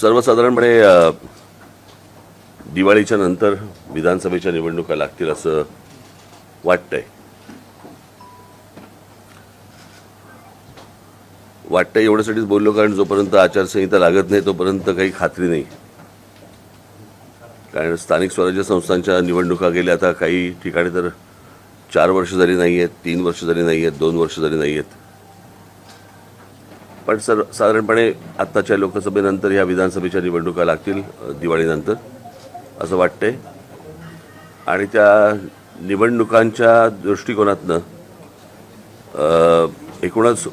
सर्वसाधारणपणे दिवाळीच्या नंतर विधानसभेच्या निवडणुका लागतील असं वाटतंय. एवढ्यासाठीच बोललो कारण जोपर्यंत आचारसंहिता लागत नाही तोपर्यंत काही खात्री नाही. कारण स्थानिक स्वराज्य संस्थांच्या निवडणुका गेल्या आता काही ठिकाणी तर 4 वर्ष जरी नाही आहेत, 3 वर्ष जरी नाही आहेत, 2 वर्ष जरी नाही आहेत. पण साधारणपणे आत्ताच्या लोकसभेनंतर ह्या विधानसभेच्या निवडणुका लागतील दिवाळीनंतर असं वाटतंय. आणि त्या निवडणुकांच्या दृष्टिकोनातनं एकूणच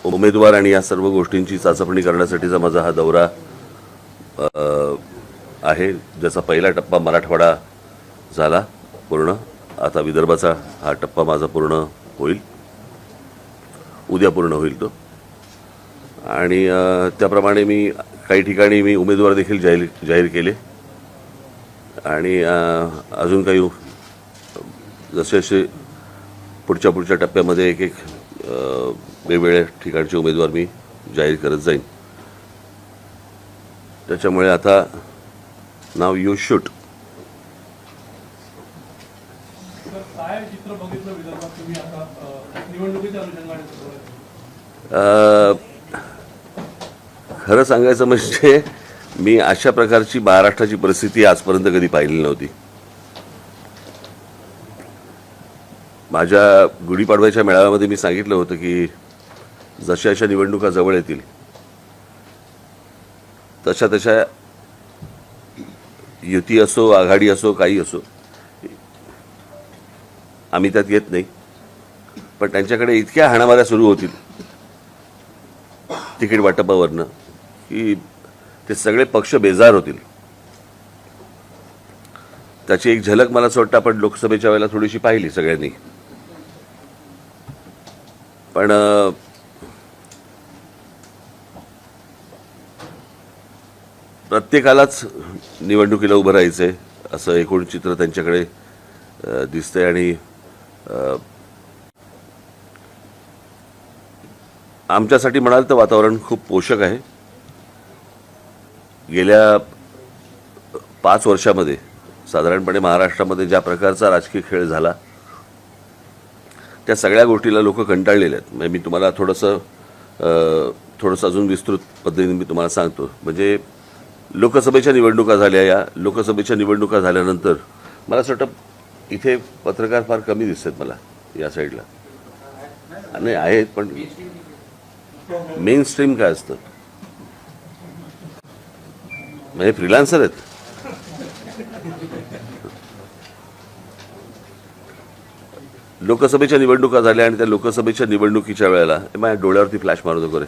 उमेदवार आणि या सर्व गोष्टींची चाचपणी करण्यासाठीचा माझा हा दौरा आहे. ज्याचा पहिला टप्पा मराठवाडा झाला पूर्ण, आता विदर्भाचा हा टप्पा माझा पूर्ण होईल, उद्या पूर्ण होईल तो. आणि त्याप्रमाणे मी काही ठिकाणी मी उमेदवार देखील जाहीर केले. आणि अजून काही जसे जसे पुढच्या टप्प्यामध्ये एक एक वेगवेगळ्या ठिकाणचे उमेदवार मी जाहीर करत जाईन. त्याच्यामुळे आता नाव यू शूट. खरं सांगायचं म्हणजे मी अशा प्रकारची महाराष्ट्राची परिस्थिती आजपर्यंत कधी पाहिलेली नव्हती. माझ्या गुढीपाडव्याच्या मेळाव्यामध्ये मी सांगितलं होतं की जशा अशा निवडणुका जवळ येतील तशा तशा युती असो, आघाडी असो, काही असो, आम्ही त्यात येत नाही. पण त्यांच्याकडे इतक्या हाणामाऱ्या सुरू होतील तिकीट वाटपावरनं की ते सगळे पक्ष बेजार होतील. त्याची एक झलक मला असं वाटतं आपण लोकसभेच्या वेळेला थोडीशी पाहिली सगळ्यांनी. पण प्रत्येकालाच निवडणुकीला उभं राहायचं आहे असं एकूण चित्र त्यांच्याकडे दिसतंय. आणि आमच्यासाठी म्हणाल तर वातावरण खूप पोषक आहे. गेल्या 5 वर्षामध्ये साधारणपणे महाराष्ट्रामध्ये ज्या प्रकारचा राजकीय खेळ झाला त्या सगळ्या गोष्टीला लोक कंटाळलेले आहेत. म्हणजे मी तुम्हाला थोडंसं अजून विस्तृत पद्धतीने मी तुम्हाला सांगतो. म्हणजे लोकसभेच्या निवडणुका झाल्या. या लोकसभेच्या निवडणुका झाल्यानंतर मला असं वाटतं इथे पत्रकार फार कमी दिसतात मला या साईडला. नाही आहेत पण मेन स्ट्रीम काय असतं म्हणजे फ्रीलान्सर आहेत. लोकसभेच्या निवडणुका झाल्या आणि त्या लोकसभेच्या निवडणुकीच्या वेळेला माझ्या डोळ्यावरती फ्लॅश मारू नको रे,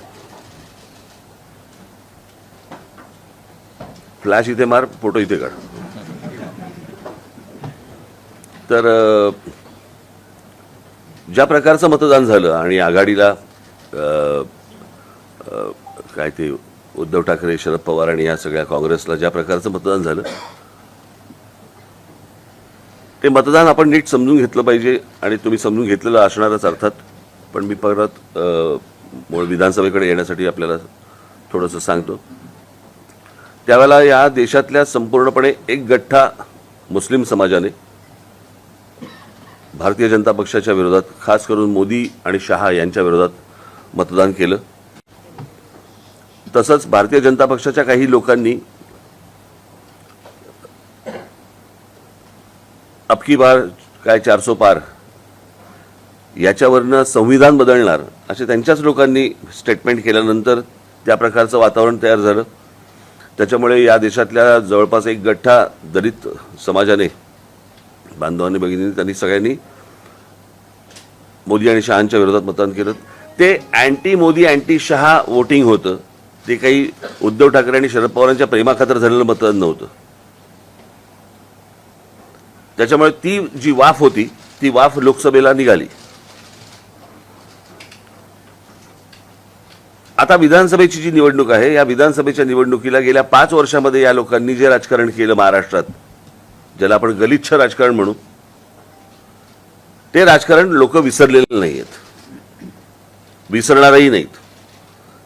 फ्लॅश इथे मार, फोटो इथे काढ. तर ज्या प्रकारचं मतदान झालं आणि आघाडीला काय ते उद्धव ठाकरे, शरद पवार आणि या सगळ्या काँग्रेसला ज्या प्रकारचं मतदान झालं ते मतदान आपण नीट समजून घेतलं पाहिजे. आणि तुम्ही समजून घेतलेलं असणारच अर्थात. पण मी परत मूळ विधानसभेकडे येण्यासाठी आपल्याला थोडंसं सांगतो. त्यावेळेला या देशातल्या संपूर्णपणे एक गठ्ठा मुस्लिम समाजाने भारतीय जनता पक्षाच्या विरोधात, खास करून मोदी आणि शहा यांच्या विरोधात मतदान केलं. तसंच भारतीय जनता पक्षाच्या काही लोकांनी अबकी बार काय 400 पार याच्यावरनं संविधान बदलणार असे त्यांच्याच लोकांनी स्टेटमेंट केल्यानंतर त्या प्रकारचं वातावरण तयार झालं. त्याच्यामुळे या देशातल्या जवळपास एक गठ्ठा दलित समाजाने, बांधवांनी, भगिनींनी, त्यांनी सगळ्यांनी मोदी आणि शहांच्या विरोधात मतदान केलं. ते anti Modi, anti Shah voting होतं. ते काही उद्धव ठाकरे आणि शरद पवारांच्या प्रेमाखातर झालेलं मतदान नव्हतं. त्याच्यामुळे ती जी वाफ होती ती वाफ लोकसभेला निघाली. आता विधानसभेची जी निवडणूक आहे या विधानसभेच्या निवडणुकीला गेल्या 5 वर्षामध्ये या लोकांनी जे राजकारण केलं महाराष्ट्रात, ज्याला आपण गलिच्छ राजकारण म्हणू, ते राजकारण लोक विसरलेले नाही आहेत, विसरणारही नाहीत.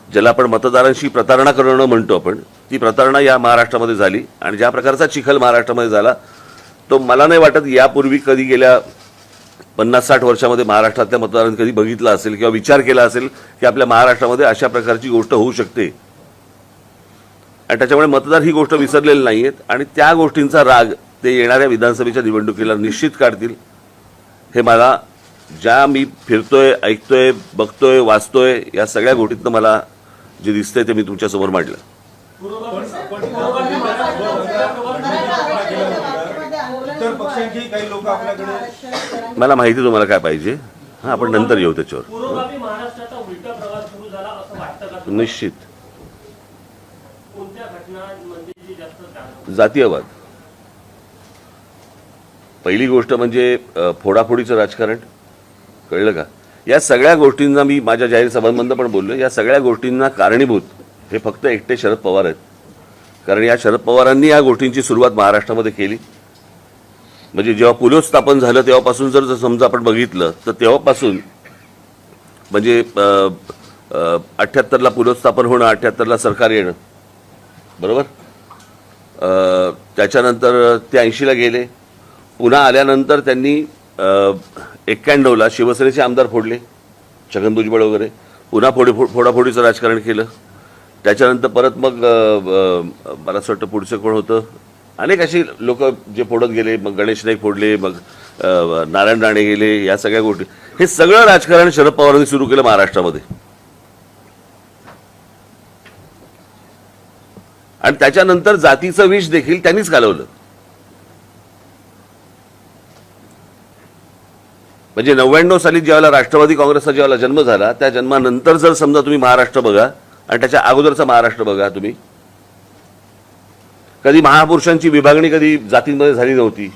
ज्याला आपण मतदारांशी प्रतारणा करणं म्हणतो आपण, ती प्रतारणा या महाराष्ट्रामध्ये झाली आणि ज्या प्रकारचा चिखल महाराष्ट्रामध्ये झाला तो मला नाही वाटत यापूर्वी कधी गेल्या 50-60 वर्षामध्ये महाराष्ट्रातल्या मतदारांनी कधी बघितला असेल किंवा विचार केला असेल की आपल्या महाराष्ट्रामध्ये अशा प्रकारची गोष्ट होऊ शकते. आणि त्याच्यामुळे मतदार ही गोष्ट विसरलेली नाही आहेत आणि त्या गोष्टींचा राग ते येणाऱ्या विधानसभेच्या निवडणुकीला निश्चित काढतील. हे मला ज्या मी फिरतोय, ऐकतोय, बघतोय, वाचतोय या सगळ्या गोष्टीतनं मला जे दिसतंय ते मी तुमच्यासमोर मांडलं. इतर पक्षांची काही लोक आपल्याकडे मला माहिती तुम्हाला काय पाहिजे. हां, आपण नंतर येऊ त्याच्यावर. पूर्वगामी महाराष्ट्राचा उलटा प्रवास सुरू झाला असं वाटतं का? निश्चित. कोणत्या घटनांमध्ये जी जास्त जाणवते? जातीयवाद. पहिली गोष्ट म्हणजे फोडाफोडीचं राजकारण. कळलं का? या सगळ्या गोष्टींना मी माझ्या जाहीर सभांमधून पण बोललो. या सगळ्या गोष्टींना कारणीभूत हे फक्त एकटे शरद पवार आहेत. कारण या शरद पवारांनी या गोष्टींची सुरुवात महाराष्ट्रामध्ये केली. म्हणजे जेव्हा पुलोत्स्थापन झालं तेव्हापासून जर समजा आपण बघितलं तर तेव्हापासून म्हणजे 78ला पुलोत्स्थापन होणं, 78ला सरकार येणं, बरोबर. त्याच्यानंतर ते 80ला गेले. पुन्हा आल्यानंतर त्यांनी 91ला शिवसेनेचे आमदार फोडले, छगन भुजबळ वगैरे. पुन्हा फोडाफोडीचं राजकारण केलं. त्याच्यानंतर परत मग मला असं वाटतं पुढचं कोण होतं, अनेक अशी लोक जे फोडत गेले. मग गणेश नाईक फोडले, मग नारायण राणे गेले. या सगळ्या गोष्टी, हे सगळं राजकारण शरद पवारांनी सुरू केलं महाराष्ट्रामध्ये. आणि त्याच्यानंतर जातीचं विष देखील त्यांनीच घालवलं. म्हणजे 99 साली ज्यावेळेला राष्ट्रवादी काँग्रेसचा ज्यावेळेला जन्म झाला त्या जन्मानंतर जर समजा तुम्ही महाराष्ट्र बघा आणि त्याच्या अगोदरचा महाराष्ट्र बघा तुम्ही, कधी महापुरुषांची विभागणी कधी जातींमध्ये झाली नव्हती.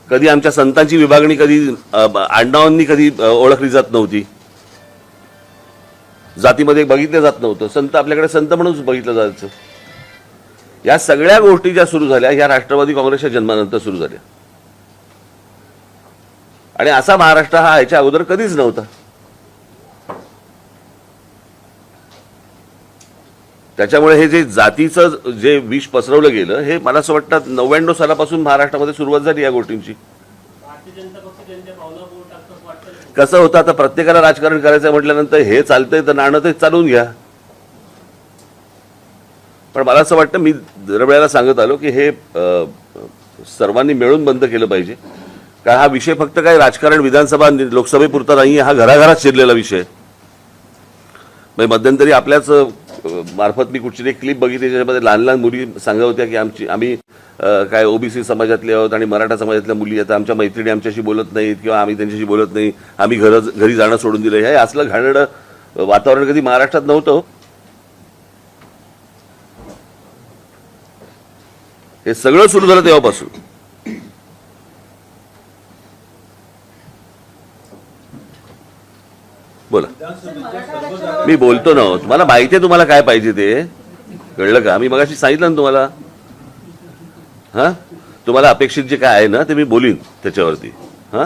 कधी आमच्या संतांची विभागणी कधी आडनावांनी कधी ओळखली जात नव्हती. जातीमध्ये बघितलं जात नव्हतं. संत आपल्याकडे संत म्हणूनच बघितलं जायचं. या सगळ्या गोष्टी ज्या सुरू झाल्या ह्या राष्ट्रवादी काँग्रेसच्या जन्मानंतर सुरू झाल्या. आणि असा महाराष्ट्र हा याच्या अगोदर कधीच नव्हता. त्याच्यामुळे हे जे जातीचं जे विष पसरवलं गेलं हे मला असं वाटतं 99 सालापासून महाराष्ट्रामध्ये सुरुवात झाली या गोष्टींची. भारतीय जनता पक्ष त्यांच्या पावलावर बोट टाकतं वाटतं. कसं होतं, आता प्रत्येकाला राजकारण करायचं म्हटल्यानंतर हे चालतंय तर नाणं ते चालवून घ्या. पण मला असं वाटतं, मी दरवेळेला सांगत आलो की हे सर्वांनी मिळून बंद केलं पाहिजे. कारण हा विषय फक्त काय राजकारण विधानसभा लोकसभेपुरता नाही, हा घराघरात शिरलेला विषय. म्हणजे मध्यंतरी आपल्याच मार्फत मी कुठची एक क्लिप बघितली ज्याच्यामध्ये लहान लहान मुली सांगत होत्या की आम्ही काय ओबीसी समाजातले आहोत आणि मराठा समाजातल्या मुली आता आमच्या मैत्रिणी आमच्याशी बोलत नाहीत किंवा आम्ही त्यांच्याशी बोलत नाही, आम्ही घरी जाणं सोडून दिलं. हे असलं घाणेरडं वातावरण कधी महाराष्ट्रात नव्हतं. हे सगळं सुरू झालं तेव्हापासून. बोला. मी बोलतो ना, तुम्हाला माहिती आहे तुम्हाला काय पाहिजे ते. कळलं का? मी मगाशी सांगितलं ना तुम्हाला. हा, तुम्हाला अपेक्षित जे काय आहे ना ते मी बोलीन त्याच्यावरती. हा,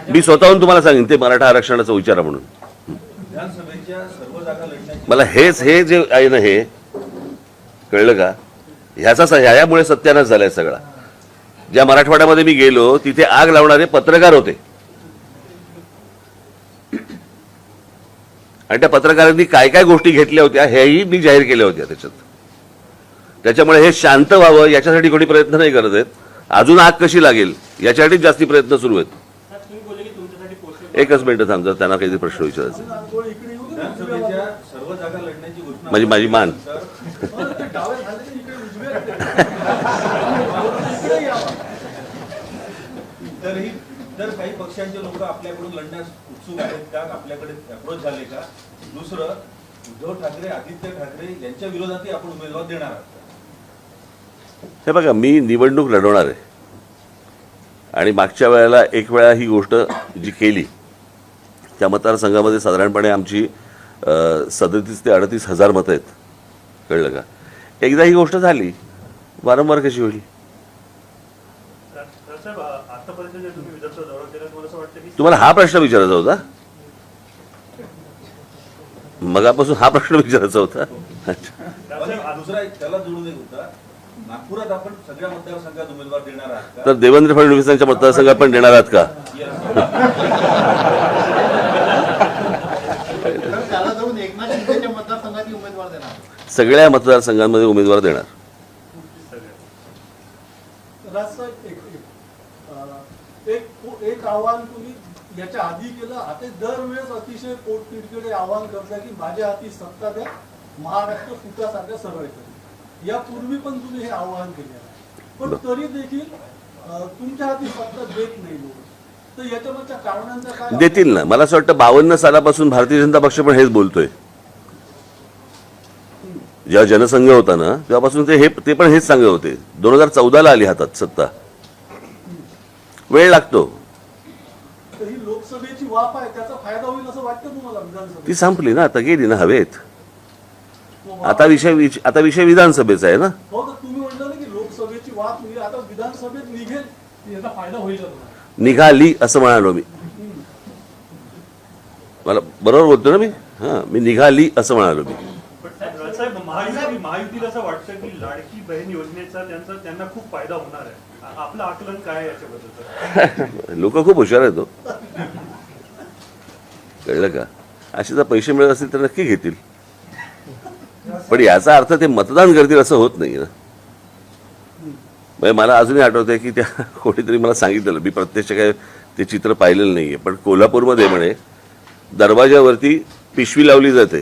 मी स्वतःहून तुम्हाला सांगेन ते मराठा आरक्षणाचा विचार म्हणून. मला हे जे आहे ना हे, कळलं का, ह्यामुळे सत्यानाश झालाय सगळा. ज्या मराठवाड्यामध्ये मी गेलो तिथे आग लावणारे पत्रकार होते आणि त्या पत्रकारांनी काय काय गोष्टी घेतल्या होत्या हेही मी जाहीर केल्या होत्या त्याच्यात. त्याच्यामुळे हे शांत व्हावं याच्यासाठी कोणी प्रयत्न नाही करत आहेत. अजून आग कशी लागेल याच्यासाठीच जास्ती प्रयत्न सुरू आहेत. तुम्ही बोलले की तुमच्यासाठी पोस्ट एकच मिनिट थांबतात, त्यांना काहीतरी प्रश्न विचारायचे. सर्व जागा लढण्याची घोषणा म्हणजे माझी मान. तरीही जर काही पक्षांचे लोक आपल्याकडून लढण्यास उत्सुक आहेत का, आपल्याकडे अप्रोच झाले का? दुसरं, उद्धव ठाकरे, आदित्य ठाकरे यांच्या विरोधातही आपण उमेदवार देणार आहात? हे बघा, मी निवडणूक लढवणार आहे आणि मागच्या वेळेला एक वेळा ही गोष्ट जी केली त्या मतदारसंघामध्ये साधारणपणे आमची 37 ते 38 हजार मतं आहेत. कळलं का? एकदा ही गोष्ट झाली, वारंवार कशी होईल? तुम्हाला हा प्रश्न विचारायचा होता? मगापासून हा प्रश्न विचारायचा होता. आणि दुसरा एक त्याला जोडून एक होता, नागपुरात आपण सगळ्या मतदारसंघात उमेदवार देणार आहात का? तर देवेंद्र फडणवीसांच्या मतदारसंघात पण देणार आहात का? त्याला जाऊन एकनाथ शिंदेच्या मतदारसंघातील उमेदवार देणार. सगळ्या मतदारसंघांमध्ये उमेदवार देणार. राजसाहेब, एक आव्हान तुम्ही याच्या आधी केलं, आता दरवेळेस अतिशय पोटतिडकीने आव्हान करता की माझ्या हाती सत्ता द्या, महाराष्ट्र सुखासारखं सरळ करेल. यापूर्वी पण तुम्ही हे आव्हान केले आहे, पण तरी देखील तुमच्या हाती सत्ता देत नाही लोक. तर याच्यामागच्या कारणांचा काय? देतील ना. मला असं वाटतं 52 सालापासून भारतीय जनता पक्ष पण हेच बोलतोय. जेव्हा जनसंघ होता ना तेव्हापासून ते पण हेच सांगत होते. 2014ला आली हातात सत्ता. वेळ लागतो. तर ही लोकसभेची वाफ आहे, त्याचा फायदा होईल असं वाटतं तुम्हाला विधानसभेत? ती संपली ना, आता गेली ना हवेत. आता विषय विधानसभेचा आहे ना. हो, तर तुम्ही म्हटलं ना की लोकसभेची वाफ होईल, आता विधानसभेत निघेल, याचा फायदा होईल का तुम्हाला? निघाली असं म्हणालो मी. मला बरोबर बोलतो ना मी. मी निघाली असं म्हणालो मी. साहेब, महायुतीला असं वाटतं की लाडकी बहीण योजनेचा त्यांना खूप फायदा होणार आहे. आपलं आकलन काय आहे याच्याबद्दल? लोक खूप हुशार आहेत हो. कळलं का? असे जर पैसे मिळत असतील तर नक्की घेतील, पण याचा अर्थ ते मतदान करतील असं होत नाही ना. म्हणजे मला अजूनही आठवतंय की त्या कोणीतरी मला सांगितलेलं, मी प्रत्यक्ष काय ते चित्र पाहिलेलं नाहीये, पण कोल्हापूरमध्ये म्हणे दरवाजावरती पिशवी लावली जाते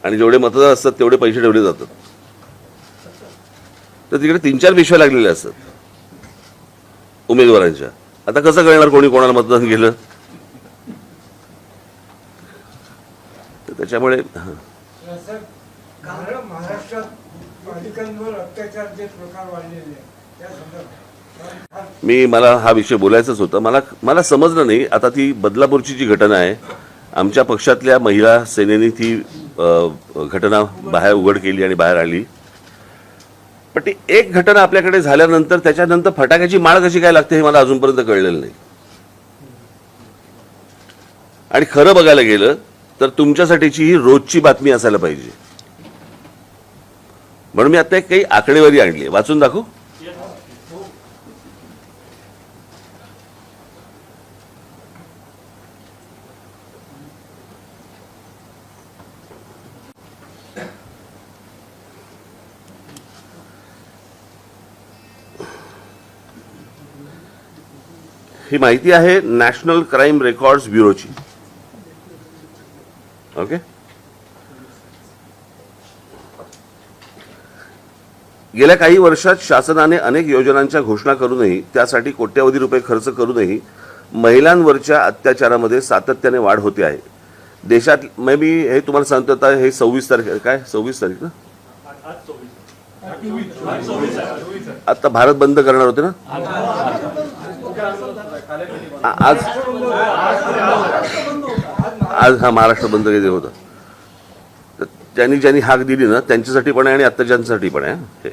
आणि जेवढे मतदार असतात तेवढे पैसे ठेवले जातात. तर तिकडे 3-4 पिशव्या लागलेल्या असतात उमेदवारांच्या. आता कसं कळणार कोणी कोणाला मतदान केलं? तर त्याच्यामुळे महाराष्ट्रात बालिकांवर अत्याचारचे प्रकार वाढलेले आहेत, त्या संदर्भात मला हा विषय बोलायचाच होता. मला समजलं नाही. आता ती बदलापूरची जी घटना आहे, आमच्या पक्षातल्या महिला सेनेने ती घटना बाहेर उघड केली आणि बाहेर आली. पण ती एक घटना आपल्याकडे झाल्यानंतर त्याच्यानंतर फटाक्याची माळ कशी काय लागते हे मला अजूनपर्यंत कळलेलं नाही. आणि खरं बघायला गेलं तर तुमच्यासाठीची ही रोजची बातमी असायला पाहिजे. म्हणून मी आता एक काही आकडेवारी आणली, वाचून दाखवू. ही माहिती आहे नॅशनल क्राईम रेकॉर्ड्स ब्युरोची. ओके. गेल्या काही वर्षात शासनाने अनेक योजनांच्या घोषणा करूनही त्यासाठी कोट्यवधी रुपये खर्च करूनही महिलांवरच्या अत्याचारामध्ये सातत्याने वाढ होते आहे. देशात मी हे तुम्हाला सांगतो, आता हे 26 तारीख, काय 26 तारीख ना, आता भारत बंद करणार होते ना आज हा महाराष्ट्र बंद केले होता. तर ज्यांनी हाक दिली ना त्यांच्यासाठी पण आहे आणि अत्याचारांसाठी पण आहे.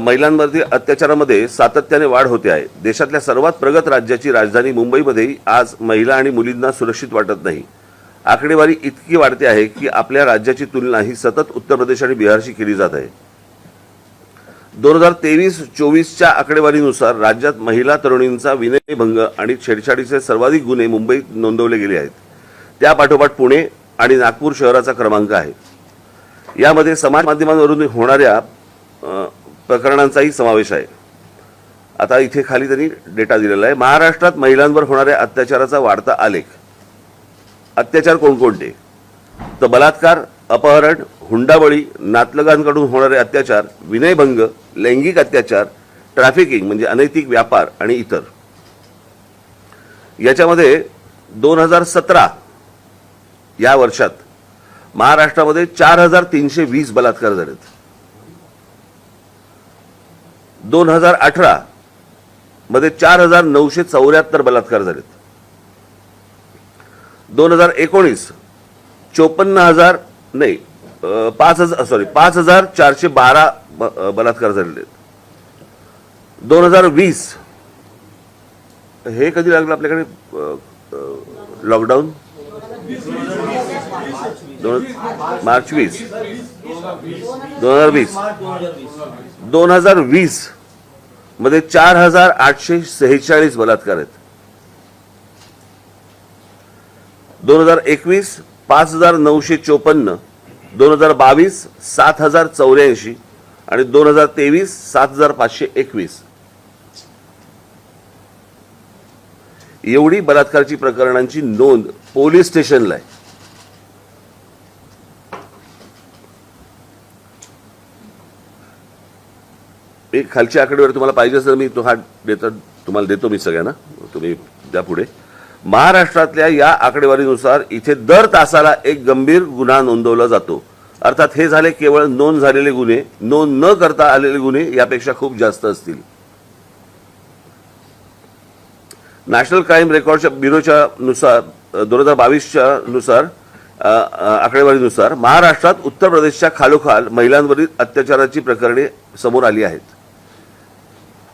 महिलांवरती अत्याचारामध्ये सातत्याने वाढ होते आहे. देशातल्या सर्वात प्रगत राज्याची राजधानी मुंबईमध्येही आज महिला आणि मुलींना सुरक्षित वाटत नाही. आकडेवारी इतकी वाढते आहे की आपल्या राज्याची तुलना ही सतत उत्तर प्रदेश आणि बिहारशी केली जात आहे. 2023-24च्या आकडेवारीनुसार राज्यात महिला तरुणींचा विनयभंग आणि छेडछाडीचे सर्वाधिक गुन्हे मुंबईत नोंदवले गेले आहेत. त्यापाठोपाठ पुणे आणि नागपूर शहराचा क्रमांक आहे. यामध्ये समाज माध्यमांवरून होणाऱ्या प्रकरणांचाही समावेश आहे. आता इथे खाली त्यांनी डेटा दिलेला आहे. महाराष्ट्रात महिलांवर होणाऱ्या अत्याचाराचा वाढता आलेख. अत्याचार कोणकोणते? तर बलात्कार, अपहरण, हुंडाबळी, नातलगांकडून होणारे अत्याचार, विनयभंग, लैंगिक अत्याचार, ट्रॅफिकिंग म्हणजे अनैतिक व्यापार आणि इतर. याच्यामध्ये 2017 या वर्षात महाराष्ट्रामध्ये 4320 बलात्कार झालेत. 2018 मध्ये 4974 बलात्कार झालेत. 2019 5412 बलात्कार झालेले. 2020 हे कधी लागलं आपल्याकडे लॉकडाऊन? मार्च 20 2020 2020 मध्ये 4846 बलात्कार आहेत. 2021 5954, 2022 7084 आणि 2023 7521 एवढी बलात्काराची प्रकरणांची नोंद पोलीस स्टेशनला आहे. एक खालची आकडेवारी तुम्हाला पाहिजे असेल मी तो हा तुम्हाला देतो मी सगळ्यांना, तुम्ही द्या पुढे. महाराष्ट्रातल्या या आकडेवारीनुसार इथे दर तासाला एक गंभीर गुन्हा नोंदवला जातो. अर्थात हे झाले केवळ नोंद झालेले गुन्हे, नोंद न करता आलेले गुन्हे यापेक्षा खूप जास्त असतील. नॅशनल क्राईम रेकॉर्डच्या ब्युरोच्या नुसार 2022च्या नुसार आकडेवारीनुसार महाराष्ट्रात उत्तर प्रदेशच्या खालोखाल महिलांवरील अत्याचाराची प्रकरणे समोर आली आहेत.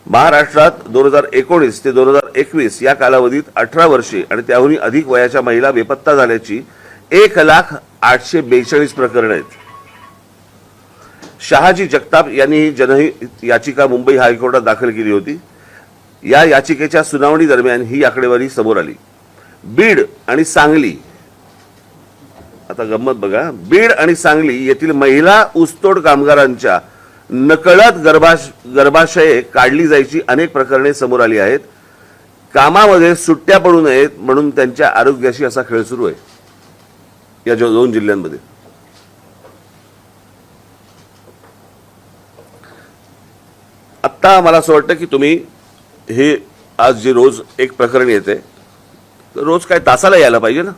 महाराष्ट्रात 2019 ते 2021 या कालावधीत 18 वर्षे आणि त्याहूनही अधिक वयाच्या महिला बेपत्ता झाल्याची 1,0842 प्रकरणे आहेत. शहाजी जगताप यांनी ही जनहित याचिका मुंबई हायकोर्टात दाखल केली होती. या याचिकेच्या सुनावणी दरम्यान ही आकडेवारी समोर आली. बीड आणि सांगली, आता गंमत बघा, बीड आणि सांगली येथील महिला ऊसतोड कामगारांच्या नकळत गर्भाशये काढली जायची अनेक प्रकरणे समोर आली आहेत. कामामध्ये सुट्ट्या पडू नयेत म्हणून त्यांच्या आरोग्याशी असा खेळ सुरू आहे या 2 जिल्ह्यांमध्ये. आत्ता मला असं वाटतं की तुम्ही हे आज जे रोज एक प्रकरण येते, रोज काय तासाला यायला पाहिजे ना.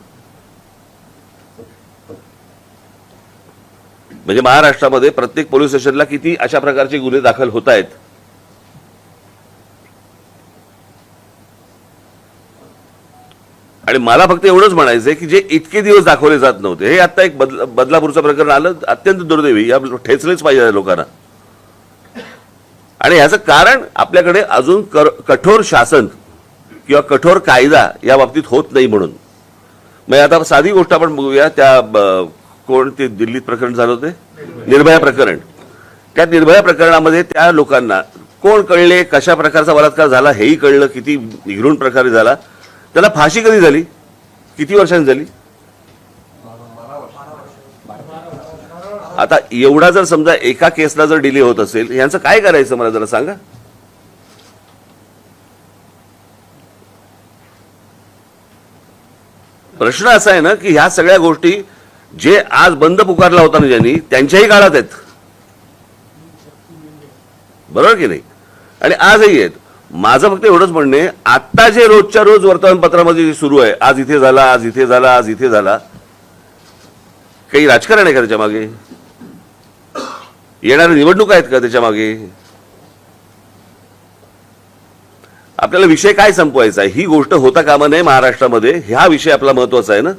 म्हणजे महाराष्ट्रामध्ये प्रत्येक पोलीस स्टेशनला किती अशा प्रकारचे गुन्हे दाखल होत आहेत. आणि मला फक्त एवढंच म्हणायचं आहे की जे इतके दिवस दाखवले जात नव्हते, हे आता एक बदलापूरचं प्रकरण आलं, अत्यंत दुर्दैवी, या ठेचलेच पाहिजे लोकांना. आणि ह्याचं कारण आपल्याकडे अजून कठोर शासन किंवा कठोर कायदा या बाबतीत होत नाही म्हणून. मग आता साधी गोष्ट आपण बघूया, त्या कोण ते दिल्लीत प्रकरण झालं होते, निर्भया प्रकरण. त्या निर्भया प्रकरणामध्ये त्या लोकांना कोण कळले, कशा प्रकारचा बलात्कार झाला हेही कळलं, किती निघून प्रकारे झाला, त्याला फाशी कधी झाली, किती वर्षांनी झाली. आता एवढा जर समजा एका केसला जर डिले होत असेल, यांचं काय करायचं मला जरा सांगा. प्रश्न असा आहे ना की ह्या सगळ्या गोष्टी जे आज बंद पुकारला होता ना ज्यांनी, त्यांच्याही काळात आहेत, बरोबर की नाही. आणि आजही आहेत. माझं फक्त एवढंच म्हणणं आहे, आता जे रोजच्या रोज वर्तमानपत्रामध्ये जे सुरू आहे, आज इथे झाला, आज इथे झाला, आज इथे झाला, काही राजकारण आहे का त्याच्या मागे, येणाऱ्या निवडणुका आहेत का त्याच्या मागे. आपल्याला विषय काय संपवायचा आहे, ही गोष्ट होता कामा नये महाराष्ट्रामध्ये, हा विषय आपला महत्वाचा आहे ना.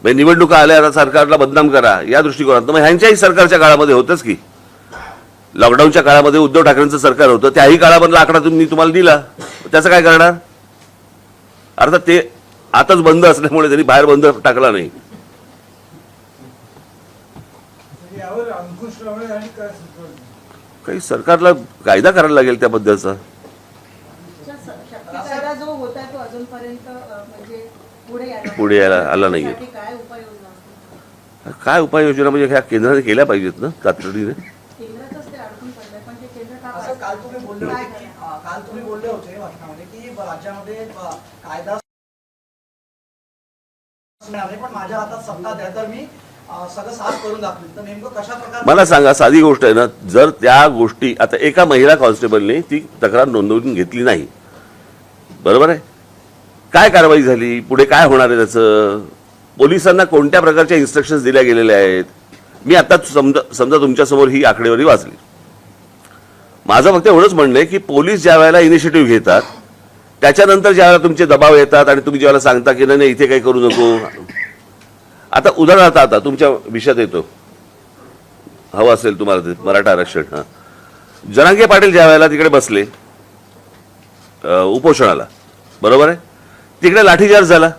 निवडणुका आल्या, आता सरकारला बदनाम करा या दृष्टिकोनात. मग ह्यांच्याही सरकारच्या काळामध्ये होतच की, लॉकडाऊनच्या काळामध्ये उद्धव ठाकरेंचं सरकार होतं, त्याही काळामधला आकडा तुम्हाला दिला, त्याचं काय करणार. अर्थात ते आताच बंद असल्यामुळे त्यांनी बाहेर बंद टाकला नाही. यावर अंकुश लावण्यासाठी काय सुचवलं? काही सरकारला कायदा करायला लागेल त्याबद्दलचा. कायदा जो होता तो अजूनपर्यंत म्हणजे पुढे यायला आला नाहीये. काय उपाययोजना काय उपाययोजना म्हणजे ह्या केंद्राने केल्या पाहिजेत ना तातडीने. केंद्रातच ते अडकून पडलंय, पण ते केंद्र का असं काल तुम्ही बोलले होते भाषणामध्ये की राज्यामध्ये कायदा पण माझ्या हातात सत्ता द्या तर मी सगळं साफ करून दाखवेल. तर नेमकं कशा प्रकारे मला सांगा, साधी गोष्ट आहे ना, जर त्या गोष्टी आता एका महिला कॉन्स्टेबलने ती तक्रार नोंदवून घेतली नाही, बरोबर आहे, काय कारवाई झाली, पुढे काय होणार आहे त्याचं, पोलिसांना कोणत्या प्रकारच्या इन्स्ट्रक्शन्स दिल्या गेलेल्या आहेत. मी आता समजा तुमच्यासमोर ही आकडेवारी वाचली. माझं फक्त एवढंच म्हणणं आहे की पोलीस ज्या वेळेला इनिशिएटिव्ह घेतात, त्याच्यानंतर ज्या वेळेला तुमचे दबाव येतात आणि तुम्ही ज्यावेळेला सांगता की नाही इथे काही करू नको. आता उदाहरणार्थ आता तुमच्या विषयात येतो, हवं असेल तुम्हाला ते मराठा आरक्षण. हां, जरांगे पाटील ज्या वेळेला तिकडे बसले उपोषणाला, बरोबर आहे, तिकडे लाठीचार्ज झाला,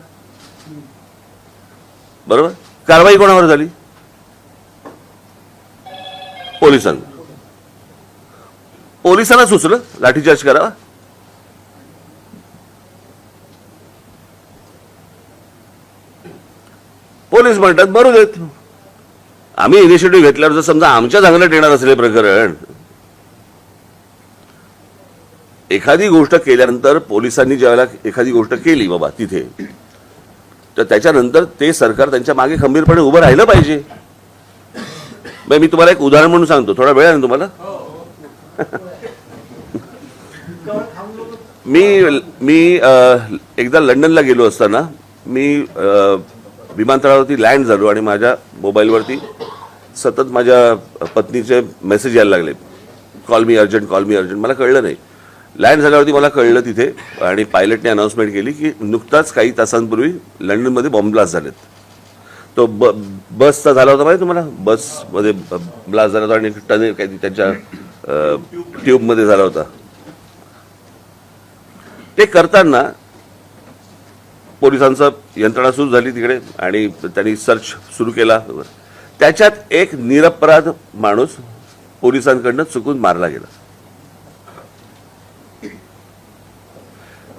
बरोबर. कारवाई कोणावर झाली? पोलिसांना सुचलं लाठीचार्ज करावा. पोलीस म्हणतात बरोबर देत, आम्ही इनिशिएटिव्ह घेतल्यावर जर समजा आमच्या अंगणात येणार असेल हे प्रकरण, एखादी गोष्ट केल्यानंतर पोलिसांनी ज्यावेळेला एखादी गोष्ट केली बाबा तिथे, तर त्याच्यानंतर ते सरकार त्यांच्या मागे खंबीरपणे उभं राहिलं पाहिजे. मी तुम्हाला एक उदाहरण म्हणून सांगतो, थोडा वेळ आहे ना तुम्हाला? मी एकदा लंडनला गेलो असताना मी विमानतळावरती लँड झालो आणि माझ्या मोबाईलवरती सतत माझ्या पत्नीचे मेसेज यायला लागले, कॉल मी अर्जंट, कॉल मी अर्जंट. मला कळलं नाही. लँड झाल्यावरती मला कळलं तिथे, आणि पायलटने अनाऊन्समेंट केली की नुकताच काही तासांपूर्वी लंडनमध्ये बॉम्ब ब्लास्ट झालेत. तो बसचा झाला होता माहिती तुम्हाला? बसमध्ये ब्लास्ट झाला होता आणि टनेल काही त्यांच्या ट्यूबमध्ये झाला होता. ते करताना पोलिसांचं यंत्रणा सुरू झाली तिकडे आणि त्यांनी सर्च सुरू केला. त्याच्यात एक निरपराध माणूस पोलिसांकडनं चुकून मारला गेला.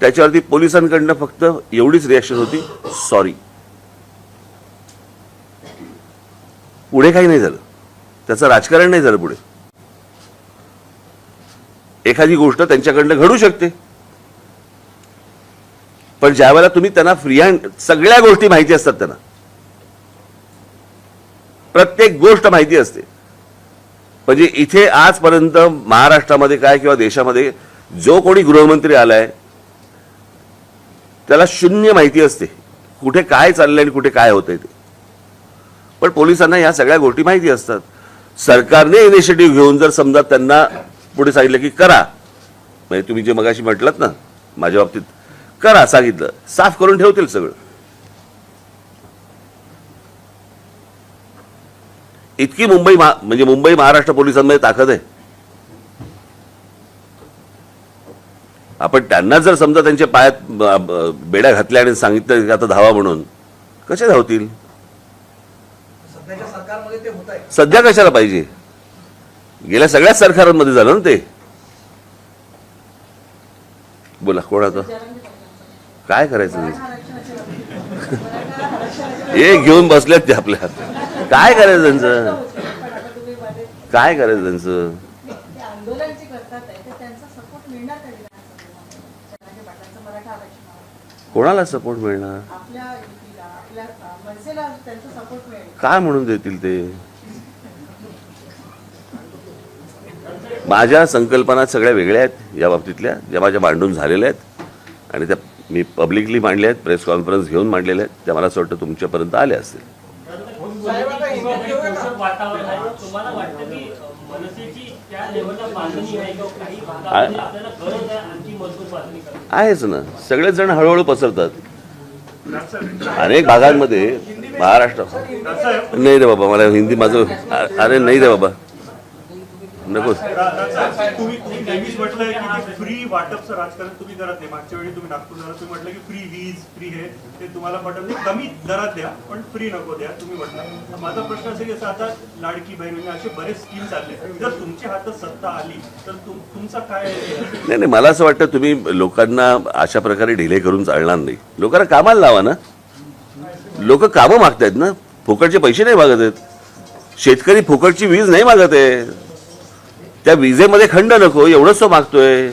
त्याच्यावरती पोलिसांकडनं फक्त एवढीच रिॲक्शन होती, सॉरी. पुढे काही नाही झालं, त्याचं राजकारण नाही झालं पुढे. एखादी गोष्ट त्यांच्याकडनं घडू शकते, पण ज्यावेळेला तुम्ही त्यांना फ्री हँड, सगळ्या गोष्टी माहिती असतात त्यांना, प्रत्येक गोष्ट माहिती असते. म्हणजे इथे आजपर्यंत महाराष्ट्रामध्ये काय किंवा देशामध्ये जो कोणी गृहमंत्री आलाय त्याला शून्य माहिती असते कुठे काय चाललंय आणि कुठे काय होतंय ते. पण पोलिसांना या सगळ्या गोष्टी माहिती असतात. सरकारने इनिशिएटिव्ह घेऊन जर समजा त्यांना पुढे सांगितलं की करा, म्हणजे तुम्ही जे मगाशी म्हटलात ना माझ्या बाबतीत, करा सांगितलं, साफ करून ठेवतील सगळं. इतकी मुंबई महाराष्ट्र पोलिसांमध्ये ताकद आहे. आपण त्यांना जर समजा त्यांच्या पायात बेड्या घातल्या आणि सांगितलं की आता धावा म्हणून, कसे धावतील? सध्याच्या सरकारमध्ये ते होत आहे. सध्या कशाला पाहिजे? गेल्या सगळ्याच सरकारांमध्ये झालं ना ते. बोला कोणाचं काय करायचं? हे घेऊन बसलेत ते आपल्या, काय करायचं त्यांचं? काय करायचं त्यांचं? आंदोलन जे करतात आहे त्यांचा सपोर्ट मिळणार का मराठा आरक्षणाला? कोणाला सपोर्ट मिळणार? आपल्या युतीला, आपल्या मनसेला त्यांचा सपोर्ट मिळेल. काय म्हणून देतील ते? माझ्या संकल्पना सगळ्या वेगळ्या आहेत या बाबतीतल्या, ज्या माझ्या मांडून झालेल्या आहेत आणि त्या मी पब्लिकली मांडल्या आहेत, प्रेस कॉन्फरन्स घेऊन मांडलेल्या आहेत. त्या मला असं वाटतं तुमच्यापर्यंत आल्या असतील. वातावरण आहे, तुम्हाला वाटतं की मनसेची त्या लेवलला बांधणी आहे किंवा काही भागामध्ये आपल्याला गरज आहे आणखी मजबूत बांधणी करण्याची? आहेच ना, सगळेच जण हळूहळू पसरतात. अनेक भागांमध्ये महाराष्ट्र, नाही रे बाबा मला हिंदी माझं, अरे नाही रे बाबा नको. तुम्ही नेहमीच म्हटलंय की फ्री वाटपचं राजकारण तुम्ही करत नाही. मागच्या वेळी तुम्ही नागपूर झाला, तुम्ही म्हटलं की फ्री वीज, फ्री हे ते तुम्हाला पटत नाही, कमी दरात द्या पण फ्री नको द्या तुम्ही म्हटलं. माझा प्रश्न असा की आता लाडकी बहीण म्हणजे असे बरेच स्कीम चालले, जर तुमच्या हातात सत्ता आली तर तुमचा काय? नाही, मला असं वाटतं तुम्ही लोकांना अशा प्रकारे ढिले करून चालणार नाही. लोकांना कामाला लावा ना. लोक कामं मागतायत ना, फुकटचे पैसे नाही मागत आहेत. शेतकरी फुकटची वीज नाही मागत आहे, त्या विजेमध्ये खंड नको एवढंच तो मागतोय.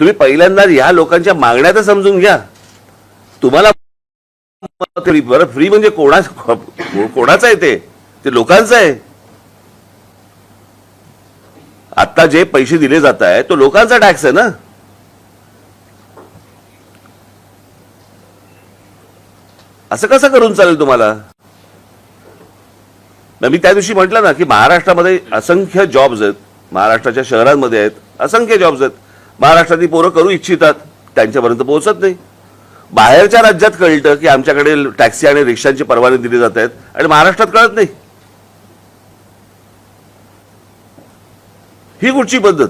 तुम्ही पहिल्यांदा ह्या लोकांच्या मागण्या तर समजून घ्या. तुम्हाला बरं फ्री म्हणजे कोणाचं आहे? ते लोकांचं आहे. आता जे पैसे दिले जात आहे तो लोकांचा टॅक्स आहे ना. असं कसं करून चालेल तुम्हाला? मी त्या दिवशी म्हटलं ना की महाराष्ट्रामध्ये असंख्य जॉब्स आहेत, महाराष्ट्राच्या शहरांमध्ये आहेत असंख्य जॉब्स आहेत. महाराष्ट्रातली पोरं करू इच्छितात, त्यांच्यापर्यंत पोहोचत नाही. बाहेरच्या राज्यात कळतं की आमच्याकडे टॅक्सी आणि रिक्षांची परवाने दिली जात आहेत आणि महाराष्ट्रात कळत नाही. ही कुठची पद्धत?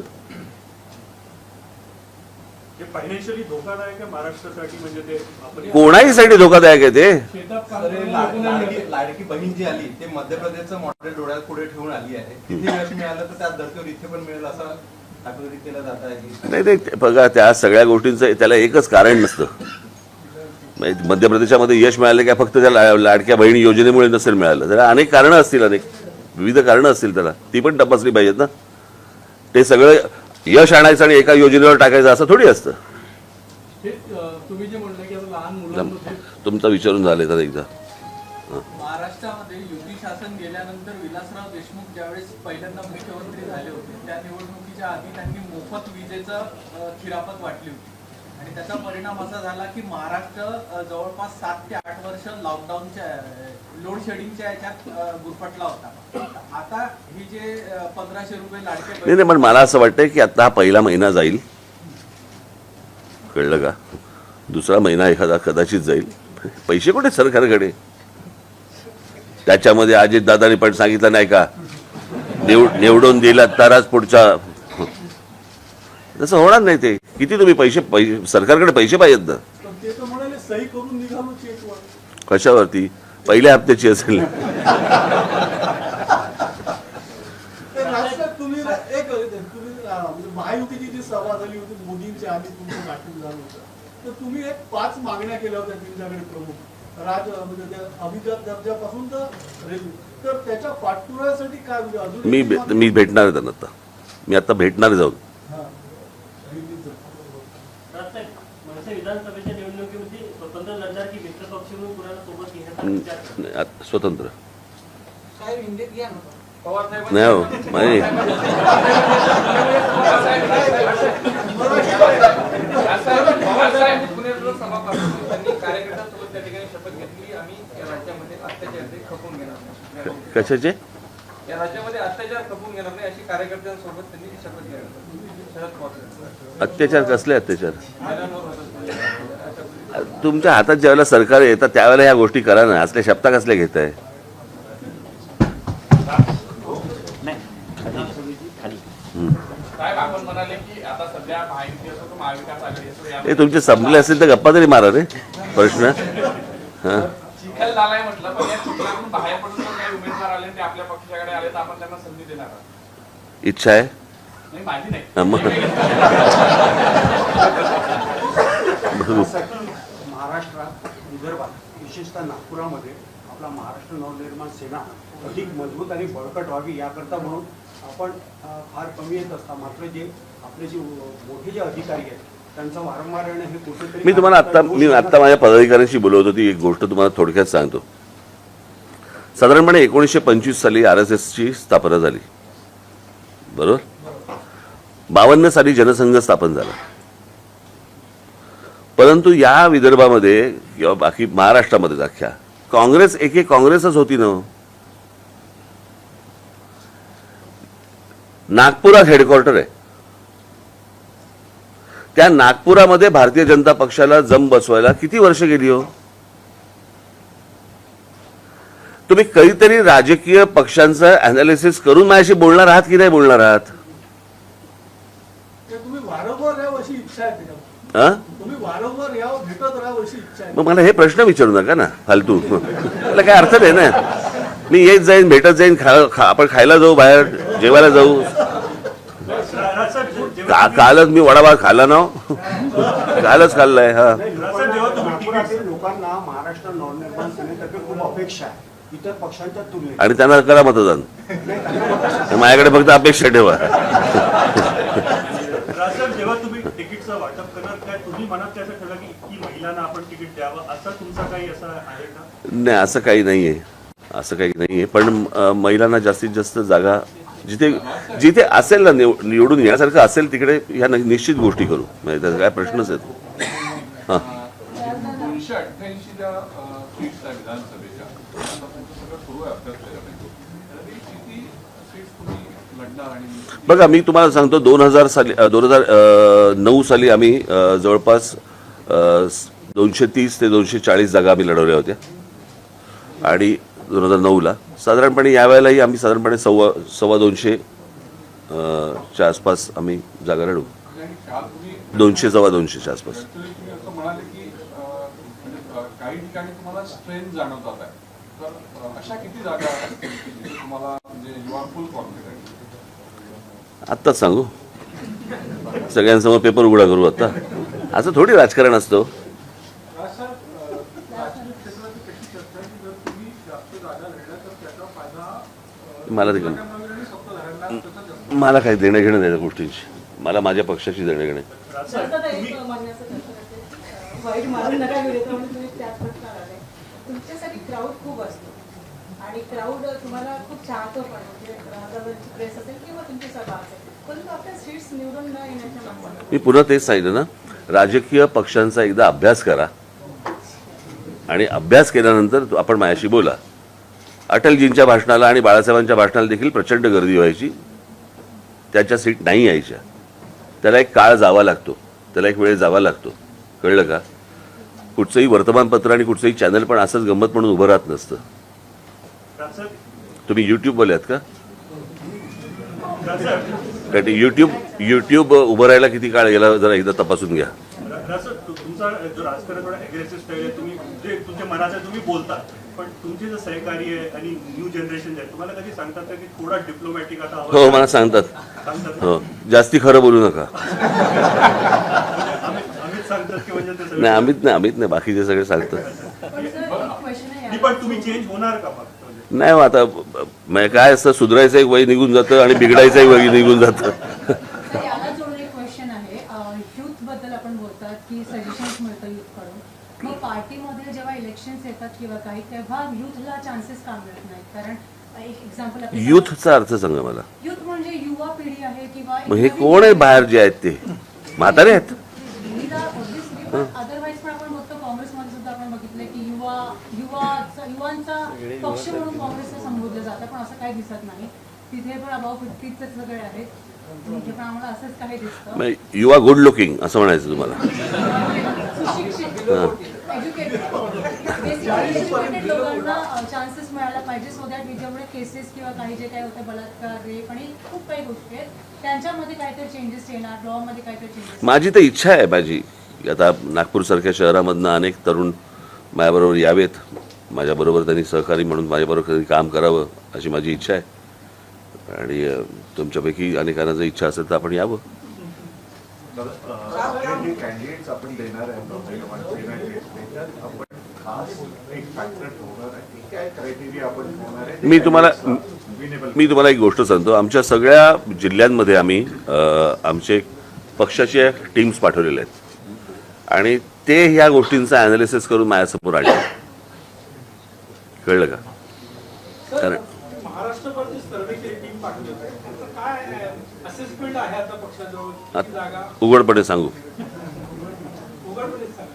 फायनान्शियली धोकादायक आहे महाराष्ट्रासाठी, म्हणजे ते आपण कोणाहीसाठी धोकादायक आहे ते. शेतात काम तर करून लाडकी लोकांना लाडकी- लाडकी बहीण जी आली ते मध्य प्रदेशचं मॉडेल डोळ्यात पुढे ठेवून आली आहे. तिथे यश मिळालं तर त्याच धर्तीवर इथे पण मिळेल असं दाखवली केलं जात आहे की नाही नाही बघा, त्या सगळ्या गोष्टींचं त्याला एकच कारण नसतं. म्हणजे मध्य प्रदेशामध्ये यश मिळालं काय फक्त त्या लाडक्या बहिणी योजनेमुळे नसेल मिळालं, त्याला अनेक कारणं असतील, अनेक विविध कारणं असतील, त्याला ती पण तपासली पाहिजेत ना. ते सगळं यश आणायचं आणि एका योजनेवर टाकायचं असं थोडी असतं. हे तुम्ही जे म्हणलं की आता लहान मुलांमध्ये तुमचं विचारून झालं तर एकदा. महाराष्ट्रामध्ये युती शासन गेल्यानंतर विलासराव देशमुख ज्यावेळेस पहिल्यांदा मुख्यमंत्री झाले होते त्या निवडणुकीच्या आधी त्यांनी मोफत विजेचं खिरापत वाटली होती आणि त्याचा परिणाम असा झाला की महाराष्ट्र जवळपास 7 ते 8 वर्ष लॉकडाऊनच्या लोड शेडिंगच्या याच्यात गुरफटला होता. आता ही जे 1500 रुपये लाडके नाही नाही, पण मला असं वाटतंय की आता हा पहिला महिना जाईल, कळलं का, दुसरा महिना एखादा कदाचित जाईल. पैसे कुठे सरकारकडे? त्याच्यामध्ये अजितदादांनी पण सांगितलं नाही का, निवडून दिला तरच पुढच्या. तसं होणार नाही. ते किती तुम्ही पैसे सरकारकडे पैसे पाहिजेत ना. पण ते तर म्हणाले सही करून निघालो चेकवर. कशावरती? पहिल्या हप्त्याची असेल. ते राष्ट्रात तुम्ही तुम्ही म्हणजे महायुतीची जी सभा झाली होती मोदींच्या आधी तुमचं नाटक झालं होतं, तर तुम्ही 5 मागण्या केल्या होत्या तुमच्याकडे प्रमुख म्हणजे त्या अभिजात दर्जापासून तर रेल्वे, तर त्याच्या पाठपुराव्यासाठी काय म्हणजे अजून मी भेटणार आहे त्यांना आता. मी आता भेटणार जाऊन. हां, दिल्लीचं. राजसाहेब, मनसे विधानसभेच्या निवडणुकीमध्ये स्वतंत्र लढणार की मित्र पक्ष म्हणून कुणाला सोबत घेण्याचा विचार करता? नाही, स्वतंत्र साहेब हिंदीत घ्या ना. नाही हो नाही. कार्यकर्त्यांसोबत त्या ठिकाणी शपथ घेतली. आम्ही या राज्यामध्ये अत्याचार खपवून घेणार नाही. कशाचे? या राज्यामध्ये अत्याचार खपवून घेणार नाही अशी कार्यकर्त्यांसोबत त्यांनी शपथ घेतली. शरद पवार अत्याचार कसले अत्याचार? तुमच्या हातात ज्यावेळेला सरकार येतात त्यावेळेला ह्या गोष्टी करा ना. असल्या शब्द कसल्या घेत आहे? साहेब, आपण म्हणाले की आता सध्या महायुती असो तो महाविकास आघाडी असो हे तुमचे संपले असतील तर गप्पा तरी मारा रे. प्रश्न हां चिखल झालाय म्हटलं, पण या चिखलातून बाहेर पडून जर काही उमेदवार आले ते आपल्या पक्षाकडे आले तर आपण त्यांना संधी देणार आहोत. इच्छा आहे. नाही, माझी नाही. हां, मग महाराष्ट्रात, विदर्भात, विशेषतः नागपुरामध्ये आपला महाराष्ट्र नवनिर्माण सेना अधिक मजबूत आणि बळकट व्हावी याकरता म्हणून आपण फार कमी येत असता. मात्र जे आपले जे मोठे जे अधिकारी आहेत त्यांचं वारंवार येणं हे कुठेतरी मी तुम्हाला आत्ता माझ्या पदाधिकाऱ्यांशी बोलवत होती. एक गोष्ट तुम्हाला थोडक्यात सांगतो. साधारणपणे 1925 साली RSSची स्थापना झाली, बरोबर. 52 साली जनसंघ स्थापन झाला. परंतु या विदर्भामध्ये किंवा बाकी महाराष्ट्रामध्ये अख्ख्या काँग्रेस एक काँग्रेसच होती ना. नागपुरात हेडक्वार्टर आहे. त्या नागपुरामध्ये भारतीय जनता पक्षाला जम बसवायला किती वर्ष गेली हो. तुम्ही कधीतरी राजकीय पक्षांचं अनालिसिस करून माझ्याशी बोलणार आहात की नाही बोलणार आहात? ते तुम्ही वारंवार यावं अशी इच्छा आहे त्याच्यात. हा? तुम्ही वारंवार यावं, भेटत राहावं अशी इच्छा आहे. मग मला हे प्रश्न विचारू नका ना फालतू. त्याला काय अर्थ नाही ना. मी येत जाईन, भेटत जाईन, आपण खायला जाऊ, बाहेर जेवायला जाऊ. कालच मी वडापाव खाल्ला ना. कालच खाल्लाय. हा, लोकांना महाराष्ट्र नवनिर्माण सेनेतर्फे खूप अपेक्षा आहे इतर पक्षांच्या तुलनेत. आणि त्यांना करा मतदान. माझ्याकडे फक्त अपेक्षा ठेवा. राजसाहेब, जेव्हा तुम्ही तिकीटचं वाटप करणार काय तुम्ही मनात काय असं ठरलं की महिलांना आपण तिकीट द्यावं असं तुमचा काही असं आहे का? नाही, असं काही नाहीये. असं काही नाहीये. पण महिलांना जास्तीत जास्त जागा जिथे असेल ना, निवडून येण्यासारखं असेल तिकडे ह्या निश्चित गोष्टी करू. म्हणजे त्याचा काय प्रश्नच येतो. हां, 288 ज्या सीट्स आहेत विधानसभेच्या आता तुमचं सगळं सुरू आहे अभ्यास केल्यापाहिजे. किती सीट्स तुम्ही लढणार? आणि बघा मी तुम्हाला सांगतो 2009 साली आम्ही जवळपास 230 ते 240 जागा आम्ही लढवल्या होत्या. आणि 2009ला साधारणपणे यावेळेलाही आम्ही साधारणपणे 250 च्या आसपास आम्ही जागा लढवू. काल तुम्ही 200 सव्वा 200च्या आसपास. तुम्ही असं म्हणाले की काही ठिकाणी तुम्हाला स्ट्रेन जाणवतात आहे, तर अशा किती जागा असतील की जिथे तुम्हाला म्हणजे यू आर फुल कॉन्फिडंट? आत्ताच सांगू, सगळ्यांसमोर पेपर उघडा करू आता? असं थोडी राजकारण असतं. राजकीय क्षेत्राची कशी चर्चा आहे की जर तुम्ही जास्त जागा लढल्या तर त्याचा फायदा मला ते आणि सत्ताधाऱ्यांना त्याचा जास्त. मला काही देणं घेणं नाही त्या गोष्टींची. मला माझ्या पक्षाशी देणं घेणं. वाईट मारून नका गेले तर म्हणून तुम्ही त्यात प्रश्न आले. तुमच्यासाठी क्राऊड खूप असतो आणि क्राऊड तुम्हाला खूप चाहतो पण, म्हणजे प्रेस असेल किंवा तुमची सभा असेल, परंतु आपल्या सीट्स निवडून न येण्याच्या मागणी. मी पुन्हा तेच सांगितलं ना, राजकीय पक्षांचा एकदा अभ्यास करा आणि अभ्यास केल्यानंतर आपण माझ्याशी बोला. अटलजींच्या भाषणाला आणि बाळासाहेबांच्या भाषणाला देखील प्रचंड गर्दी व्हायची, त्याच्या सीट नाही यायच्या. त्याला एक काळ जावा लागतो, त्याला एक वेळ जावा लागतो, कळलं का? कुठचंही वर्तमानपत्र आणि कुठचंही चॅनल पण असंच गंमत म्हणून उभं राहत नसतं. तुम्ही यूट्यूबवाले आहेत का? कारण यूट्यूब उभं राहायला किती काळ गेला जरा एकदा तपासून घ्या. तुमचा जो राजकारण थोडा अग्रेसिव्ह स्टाईल आहे, तुम्ही जे तुमच्या मनात आहे तुम्ही बोलता, पण तुमचे जे सहकारी आहे आणि न्यू जनरेशन आहे तुम्हाला कधी सांगतात का की थोडा डिप्लोमॅटिक आता हवं? हो, मला सांगतात. हो, जास्ती खरं बोलू नका. अमित सांगतात की म्हणजे ते नाही, अमित नाही, बाकीचे सगळे सांगतात. पण तुम्ही चेंज होणार का मग? नाही, आता काय असतं, सुधारायचं एक वय निघून जातं आणि बिघडायचं एक वय निघून जातं. याला जोडून एक क्वेश्चन आहे. युथ बद्दल आपण बोलतात की सजेशन्स मिळतं युथ कडून, मग पार्टीमध्ये जेव्हा इलेक्शन्स येतात किंवा काही, तेव्हा युथला चान्सेस का मिळत नाहीत? कारण एक एक्झाम्पल, युथचा अर्थ सांगा मला. युथ म्हणजे युवा पिढी आहे किंवा मग हे कोण आहे बाहेर जे आहेत ते? म्हातारे आहेत? अदरवाईज पण आपण बघतो काँग्रेसमध्ये सुद्धा आपण बघितलं की युवांचा पक्ष म्हणून काँग्रेसला संबोधलं जातं, पण असं काही दिसत नाही. तिथे पण अबाव 50 सगळे आहेत, तिथे पण आम्हाला असंच काही दिसतं. यू आर गुड लुकिंग असं म्हणायचं तुम्हाला? सुशिक्षित, एज्युकेटेड लोकांना चान्सेस मिळायला पाहिजे, सो दॅट जेवढे केसेस किंवा काही जे काही होतं, बलात्कार, रेप आणि खूप काही गोष्टी आहेत, त्यांच्यामध्ये काहीतरी चेंजेस येणार, लॉमध्ये काहीतरी चेंजेस. माझी तर इच्छा आहे माझी, आता नागपूरसारख्या शहरामधनं अनेक तरुण माझ्याबरोबर यावेत, माझ्याबरोबर त्यांनी सहकारी म्हणून माझ्याबरोबर कधी काम करावं अशी माझी इच्छा आहे. आणि तुमच्यापैकी अनेकांना जर इच्छा असेल तर आपण यावं. कॅन्डिडेट्स आपण देणार आहे, आपण खास एक फॅक्टर ठेवणार आहे, काय क्रायटेरिया आपण ठेवणार आहे? मी तुम्हाला एक गोष्ट सांगतो. आमच्या सगळ्या जिल्ह्यांमध्ये आम्ही आमचे पक्षाचे टीम्स पाठवलेले आहेत आणि ते ह्या गोष्टींचा ॲनालिसिस करून माझ्यासमोर आणले. कळलं का? कारण महाराष्ट्रभरची सर्वे केली, टीम पाठवली होती, तर काय असेसमेंट आहे आता पक्षाजवळ? किती जागा? उघडपणे सांगू, उघडपणे सांगा.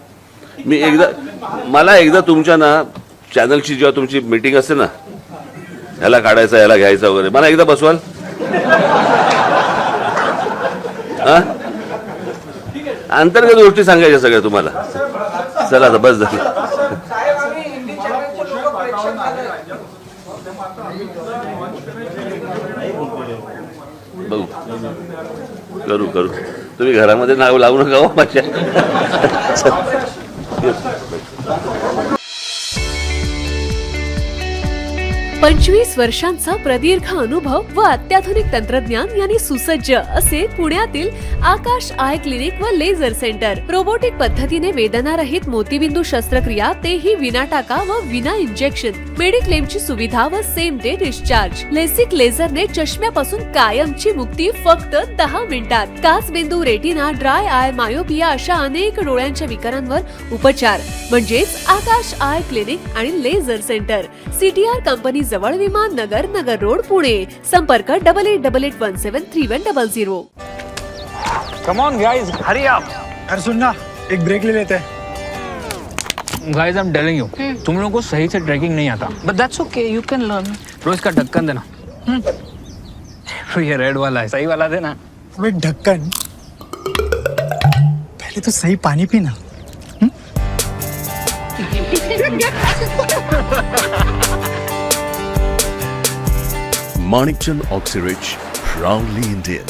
मला एकदा तुमच्या ना चॅनलची जेव्हा तुमची मीटिंग असते ना, ह्याला काढायचं ह्याला घ्यायचं वगैरे, मला एकदा बसवाल? अंतर्गत गोष्टी सांगायच्या सगळ्या तुम्हाला. चला आता बस झाली. बघू, करू. तुम्ही घरामध्ये नाव लावू नका हो माझ्या. 25 वर्षांचा प्रदीर्घ अनुभव व अत्याधुनिक तंत्रज्ञान यांनी सुसज्ज असे पुण्यातील आकाश आय क्लिनिक व लेझर सेंटर. रोबोटिक पद्धतीने वेदनारहित मोतीबिंदू शस्त्रक्रिया, तेही विना टाका व विना इंजेक्शन. मेडिक्लेमची सुविधा व सेम डे डिस्चार्ज. लेसिक लेझरने चष्म्यापासून कायमची मुक्ती फक्त 10 मिनिटात. काचबिंदू, रेटिना, ड्राय आय, मायोपिया अशा अनेक डोळ्यांच्या विकारांवर उपचार म्हणजेच आकाश आय क्लिनिक आणि लेझर सेंटर. CTR कंपनी जवळ, विमान नगर, नगर रोड, पुणे. संपर्क 8888173100. Come on guys, hurry up. अरे सुन ना, एक ब्रेक ले लेते हैं. Guys, I'm telling you, तुम लोगों को सही से ट्रैकिंग नहीं आता. But that's okay, you can learn. रोज का ढक्कन देना. ये रेड वाला है, सही वाला देना. अबे ढक्कन, पहले तो सही पानी पीना. Manikchand Oxyrich, proudly Indian.